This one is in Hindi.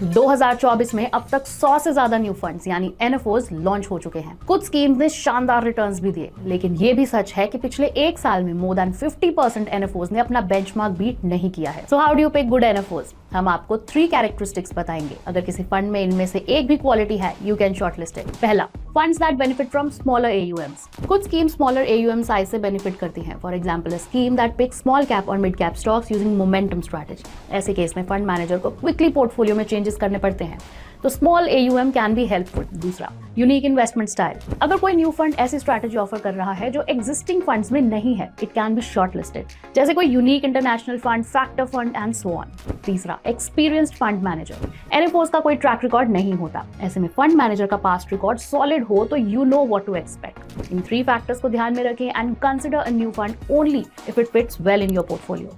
2024 में अब तक 100 से ज्यादा न्यू फंड्स यानी एनएफओज लॉन्च हो चुके हैं। कुछ स्कीम्स ने शानदार रिटर्न्स भी दिए, लेकिन ये भी सच है कि पिछले एक साल में मोर देन 50% एनएफओज ने अपना बेंचमार्क बीट नहीं किया है। So how do you pick good NFOs? हम आपको 3 कैरेक्टरिस्टिक्स बताएंगे। अगर किसी फंड में इनमें से एक भी क्वालिटी है, यू कैन शॉर्टलिस्ट इट। पहला, funds that benefit from smaller AUMs. कुछ स्कीम स्मॉलर एयूएम साइज से बेनिफिट करती हैं। For example, a scheme that pick small cap और mid cap stocks using momentum strategy. ऐसे केस में फंड मैनेजर को क्विकली पोर्टफोलियो में चेंजेस करने पड़ते हैं, तो small AUM can be helpful. दूसरा, यूनिक इन्वेस्टमेंट स्टाइल। अगर कोई न्यू फंड ऐसी स्ट्रैटेजी ऑफर कर रहा है जो एग्जिस्टिंग फंड्स में नहीं है, इट कैन बी शॉर्टलिस्टेड, जैसे कोई unique international fund, factor fund and so on. तीसरा, एक्सपीरियंस्ड फंड मैनेजर। एनएफओज का कोई ट्रैक रिकॉर्ड नहीं होता, ऐसे में फंड मैनेजर का पास्ट रिकॉर्ड सॉलिड हो तो you know what to expect. इन 3 फैक्टर्स को ध्यान में रखें and consider a new fund only if it fits well in your portfolio.